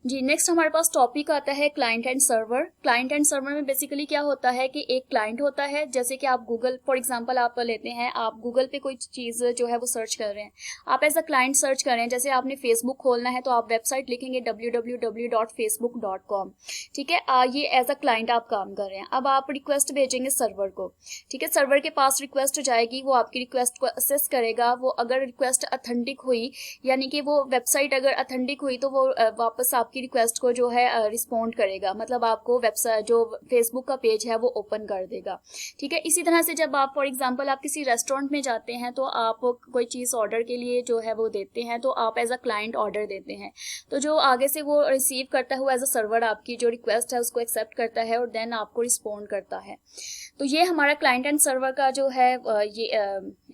जी, next हमारे पास topic आता है client and server. Client and server में बेसिकली क्या होता है कि एक क्लाइंट होता है, जैसे कि आप गूगल फॉर एग्जांपल आप लेते हैं, आप गूगल पे कोई चीज़ जो है वो सर्च कर रहे हैं, आप एज अ क्लाइंट सर्च कर रहे हैं। जैसे आपने फेसबुक खोलना है तो आप वेबसाइट लिखेंगे www.facebook.com, ठीक है। ये एज अ क्लाइंट आप काम कर रहे हैं। अब आप रिक्वेस्ट भेजेंगे सर्वर को, ठीक है। सर्वर के पास रिक्वेस्ट जाएगी, वो आपकी रिक्वेस्ट को असेस करेगा। वो अगर रिक्वेस्ट अथेंटिक हुई, यानी कि वो वेबसाइट अगर अथेंटिक हुई, तो वो वापस आपकी रिक्वेस्ट को जो है रिस्पॉन्ड करेगा, मतलब आपको वेबसाइट जो फेसबुक का पेज है वो ओपन कर देगा, ठीक है। इसी तरह से जब आप फॉर एग्जांपल आप किसी रेस्टोरेंट में जाते हैं तो आप कोई चीज़ ऑर्डर के लिए जो है वो देते हैं, तो आप एज अ क्लाइंट ऑर्डर देते हैं, तो जो आगे से वो रिसीव करता है वो एज अ सर्वर आपकी जो रिक्वेस्ट है उसको एक्सेप्ट करता है और देन आपको रिस्पॉन्ड करता है। तो ये हमारा क्लाइंट एंड सर्वर का जो है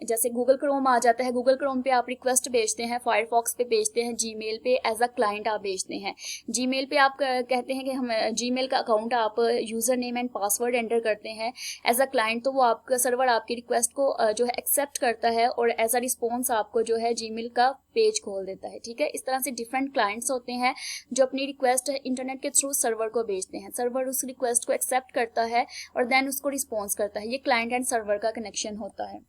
जैसे गूगल क्रोम आ जाता है, गूगल क्रोम पे आप रिक्वेस्ट भेजते हैं, फायरफॉक्स पे भेजते हैं, जीमेल पे एज अ क्लाइंट आप भेजते हैं। जीमेल पे आप कहते हैं कि हम जीमेल का अकाउंट आप user name and password enter करते हैं एज अ क्लाइंट, तो वो आपका सर्वर आपकी रिक्वेस्ट को जो है एक्सेप्ट करता है और एज अ रिस्पॉन्स आपको जो है जीमेल का पेज खोल देता है, ठीक है। इस तरह से डिफरेंट क्लाइंट्स होते हैं जो अपनी रिक्वेस्ट इंटरनेट के थ्रू सर्वर को भेजते हैं। सर्वर उस रिक्वेस्ट को एक्सेप्ट करता है और देन उसको रिस्पॉन्स करता है। ये क्लाइंट एंड सर्वर का कनेक्शन होता है।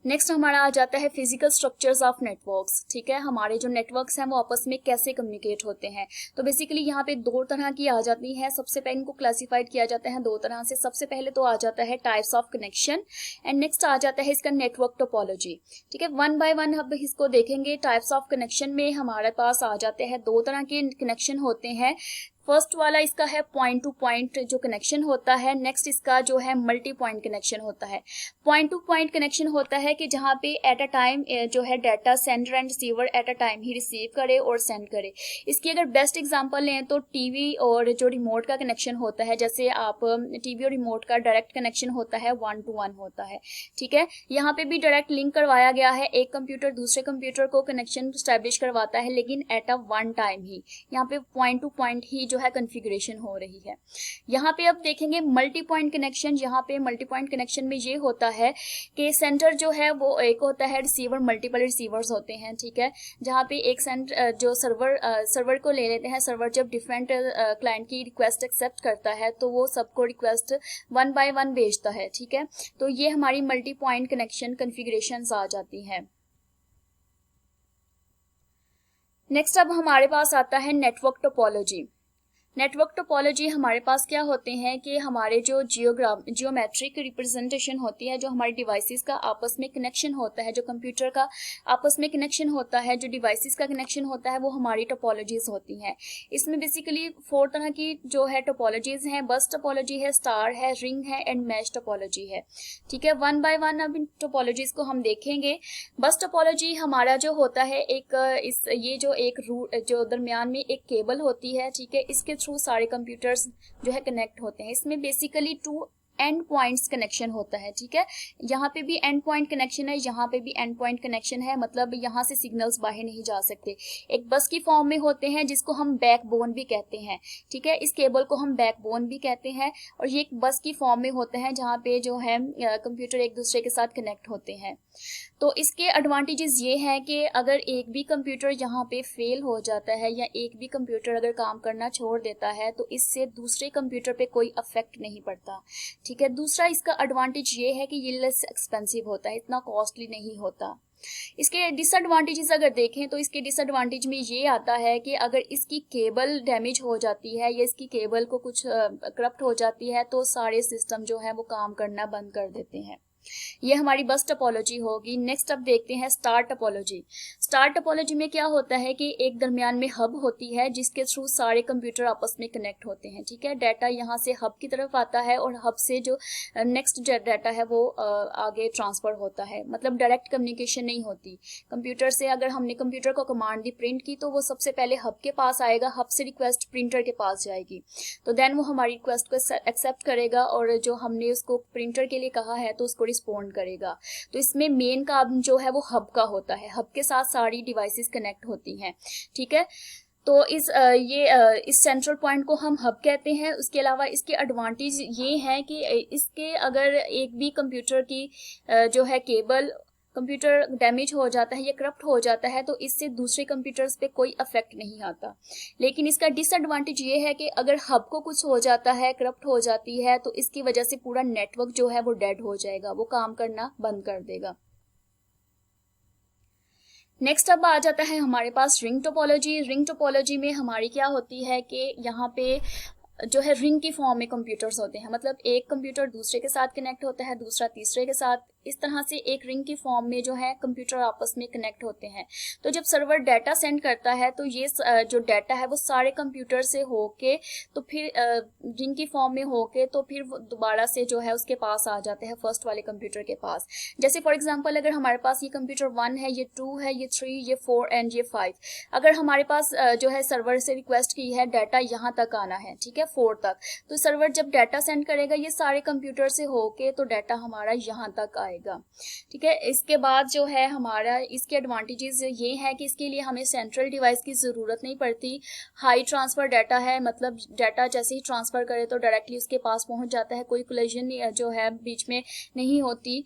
नेक्स्ट हमारा आ जाता है फिजिकल स्ट्रक्चर्स ऑफ नेटवर्क्स, ठीक है। हमारे जो नेटवर्क्स हैं वो आपस में कैसे कम्युनिकेट होते हैं। तो बेसिकली यहाँ पे दो तरह की आ जाती है। सबसे पहले इनको क्लासिफाइड किया जाता है दो तरह से। सबसे पहले तो आ जाता है types of connection and next आ जाता है इसका नेटवर्क टोपोलॉजी, ठीक है। वन बाय वन अब इसको देखेंगे। टाइप्स ऑफ कनेक्शन में हमारे पास आ जाते हैं दो तरह के कनेक्शन होते हैं। फर्स्ट वाला इसका है पॉइंट टू पॉइंट जो कनेक्शन होता है। नेक्स्ट इसका जो है मल्टी पॉइंट कनेक्शन होता है। पॉइंट टू पॉइंट कनेक्शन होता है कि जहाँ पे एट अ टाइम जो है data sender and receiver at a time he receive करे और सेंड करे। इसकी अगर बेस्ट एग्जांपल लें तो टीवी और जो रिमोट का कनेक्शन होता है, जैसे आप टीवी और रिमोट का डायरेक्ट कनेक्शन होता है, 1 to 1 होता है, ठीक है। यहाँ पे भी डायरेक्ट लिंक करवाया गया है, एक कंप्यूटर दूसरे कंप्यूटर को कनेक्शन स्टैब्लिश करवाता है, लेकिन एट अ वन टाइम ही। यहाँ पे पॉइंट टू पॉइंट ही जो है कॉन्फ़िगरेशन हो रही है। यहाँ पे अब देखेंगे मल्टी पॉइंट कनेक्शन। यहाँ पे मल्टी पॉइंट कनेक्शन में ये होता है कि सेंटर जो है वो एक होता है रिसीवर, मल्टीपल रिसीवर्स होते हैं, ठीक है। जहाँ पे एक सेंटर जो सर्वर को ले लेते हैं। सर्वर जब डिफरेंट क्लाइंट की रिक्वेस्ट एक्सेप्ट करता है तो वो सबको रिक्वेस्ट वन बाय वन भेजता है, ठीक है। तो ये हमारी मल्टी पॉइंट कनेक्शन कॉन्फ़िगरेशंस आ जाती हैं। नेक्स्ट अब हमारे पास आता है नेटवर्क टोपोलॉजी। नेटवर्क टोपोलॉजी हमारे पास क्या होते हैं कि हमारे जो जियोमेट्रिक रिप्रेजेंटेशन होती है, जो हमारे डिवाइसेस का आपस में कनेक्शन होता है, जो कंप्यूटर का आपस में कनेक्शन होता है, जो डिवाइसेस का कनेक्शन होता है, वो हमारी टोपोलॉजीज होती हैं। इसमें बेसिकली 4 तरह की जो है टोपोलॉजीज हैं। बस टोपोलॉजी है, स्टार है, रिंग है एंड मैश टोपोलॉजी है, ठीक है। वन बाय वन अब इन टोपोलॉजीज को हम देखेंगे। बस टोपोलॉजी हमारा जो होता है ये जो एक जो दरमियान में एक केबल होती है, ठीक है, इसके थ्रू सारे कंप्यूटर्स जो है कनेक्ट होते हैं। इसमें बेसिकली 2 एंड पॉइंट्स कनेक्शन होता है, ठीक है। यहाँ पे भी एंड पॉइंट कनेक्शन है, यहाँ पे भी एंड पॉइंट कनेक्शन है, मतलब यहाँ से सिग्नल्स बाहर नहीं जा सकते। एक बस की फॉर्म में होते हैं जिसको हम बैकबोन भी कहते हैं, ठीक है। इस केबल को हम बैकबोन भी कहते हैं। और ये एक बस की फॉर्म में होते हैं जहाँ पे जो है कंप्यूटर एक दूसरे के साथ कनेक्ट होते हैं। तो इसके एडवांटेजेस ये हैं कि अगर एक भी कंप्यूटर यहाँ पे फेल हो जाता है या एक भी कंप्यूटर अगर काम करना छोड़ देता है तो इससे दूसरे कंप्यूटर पे कोई अफेक्ट नहीं पड़ता, ठीक है। दूसरा इसका एडवांटेज ये है कि ये लेस एक्सपेंसिव होता है, इतना कॉस्टली नहीं होता। इसके डिसएडवांटेजेस अगर देखें तो इसके डिसएडवांटेज में ये आता है कि अगर इसकी केबल डैमेज हो जाती है या इसकी केबल को कुछ करप्ट हो जाती है तो सारे सिस्टम जो है वो काम करना बंद कर देते हैं। ये हमारी बस टोपोलॉजी होगी। नेक्स्ट अब देखते हैं स्टार टोपोलॉजी। स्टार टोपोलॉजी में क्या होता है कि एक दरमियान में हब होती है जिसके थ्रू सारे कंप्यूटर आपस में कनेक्ट होते हैं, ठीक है। डाटा यहाँ से हब की तरफ आता है और हब से जो नेक्स्ट डाटा है वो आगे ट्रांसफर होता है, मतलब डायरेक्ट कम्युनिकेशन नहीं होती। कंप्यूटर से अगर हमने कंप्यूटर को कमांड दी प्रिंट की तो वो सबसे पहले हब के पास आएगा, हब से रिक्वेस्ट प्रिंटर के पास जाएगी, तो देन वो हमारी रिक्वेस्ट को एक्सेप्ट करेगा और जो हमने उसको प्रिंटर के लिए कहा है तो उसको रिस्पॉन्ड करेगा। तो इसमें मेन काम जो है वो हब का होता है, हब के साथ सारी डिवाइसेस कनेक्ट होती हैं, ठीक है। तो इस सेंट्रल पॉइंट को हम हब कहते हैं। उसके अलावा इसके एडवांटेज ये हैं कि इसके अगर एक भी कंप्यूटर की जो है केबल कंप्यूटर डैमेज हो जाता है या करप्ट हो जाता है तो इससे दूसरे कंप्यूटर्स पे कोई अफेक्ट नहीं आता। लेकिन इसका डिसएडवांटेज ये है कि अगर हब को कुछ हो जाता है, करप्ट हो जाती है, तो इसकी वजह से पूरा नेटवर्क जो है वो डेड हो जाएगा, वो काम करना बंद कर देगा। नेक्स्ट अब आ जाता है हमारे पास रिंग टोपोलॉजी। रिंग टोपोलॉजी में हमारी क्या होती है कि यहाँ पे जो है रिंग की फॉर्म में कंप्यूटर्स होते हैं, मतलब एक कंप्यूटर दूसरे के साथ कनेक्ट होता है, दूसरा तीसरे के साथ, इस तरह से एक रिंग की फॉर्म में जो है कंप्यूटर आपस में कनेक्ट होते हैं। तो जब सर्वर डाटा सेंड करता है तो ये जो डाटा है वो सारे कंप्यूटर से होके तो फिर रिंग की फॉर्म में होके तो फिर वो दोबारा से जो है उसके पास आ जाते हैं, फर्स्ट वाले कंप्यूटर के पास। जैसे फॉर एग्जांपल अगर हमारे पास ये कंप्यूटर 1 है, ये 2 है, ये 3, ये 4 एंड ये 5, अगर हमारे पास जो है सर्वर से रिक्वेस्ट की है डाटा यहाँ तक आना है, ठीक है, 4 तक, तो सर्वर जब डाटा सेंड करेगा ये सारे कंप्यूटर से होके तो डाटा हमारा यहाँ तक आएगा, ठीक है। इसके बाद जो है हमारा इसके एडवांटेजेस ये है कि इसके लिए हमें सेंट्रल डिवाइस की ज़रूरत नहीं पड़ती। हाई ट्रांसफ़र डाटा है, मतलब डाटा जैसे ही ट्रांसफ़र करे तो डायरेक्टली उसके पास पहुंच जाता है, कोई कोलिजन जो है बीच में नहीं होती।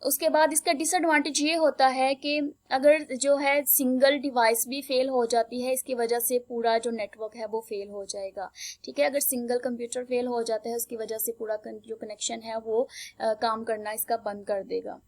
उसके बाद इसका डिसएडवांटेज ये होता है कि अगर जो है सिंगल डिवाइस भी फेल हो जाती है, इसकी वजह से पूरा जो नेटवर्क है वो फेल हो जाएगा, ठीक है। अगर सिंगल कंप्यूटर फेल हो जाता है उसकी वजह से पूरा जो कनेक्शन है वो काम करना इसका बंद कर देगा।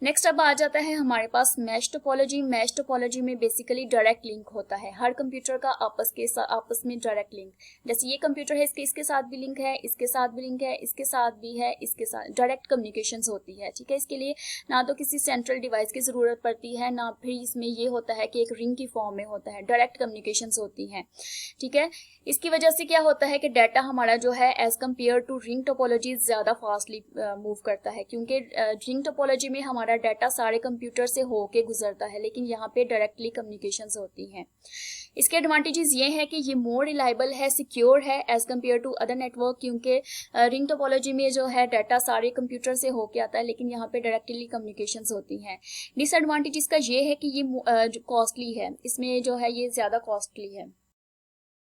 नेक्स्ट अब आ जाता है हमारे पास मैश टोपोलॉजी। मैश टोपोलॉजी में बेसिकली डायरेक्ट लिंक होता है, हर कंप्यूटर का आपस में डायरेक्ट लिंक। जैसे ये कंप्यूटर है, इसके साथ भी लिंक है, इसके साथ भी लिंक है, इसके साथ भी है, इसके साथ डायरेक्ट कम्युनिकेशंस होती है, ठीक है। इसके लिए ना तो किसी सेंट्रल डिवाइस की ज़रूरत पड़ती है, ना फिर इसमें ये होता है कि एक रिंग की फॉर्म में होता है, डायरेक्ट कम्युनिकेशंस होती हैं, ठीक है। इसकी वजह से क्या होता है कि डाटा हमारा जो है as compare to ring topology ज़्यादा फास्टली मूव करता है, क्योंकि रिंग टोपोलॉजी में हमारा डाटा सारे कंप्यूटर से होके गुजरता है, लेकिन यहाँ पे डायरेक्टली कम्युनिकेशंस होती हैं। इसके एडवांटेजेस ये है कि ये मोर रिलायबल है, सिक्योर है as compare to other network, क्योंकि रिंग टोपोलॉजी में जो है डाटा सारे कंप्यूटर से होके आता है, लेकिन यहाँ पे डायरेक्टली कम्युनिकेशंस होती हैं। डिसएडवांटेज इसका ये है कि ये कॉस्टली है, इसमें जो है ये ज़्यादा कॉस्टली है।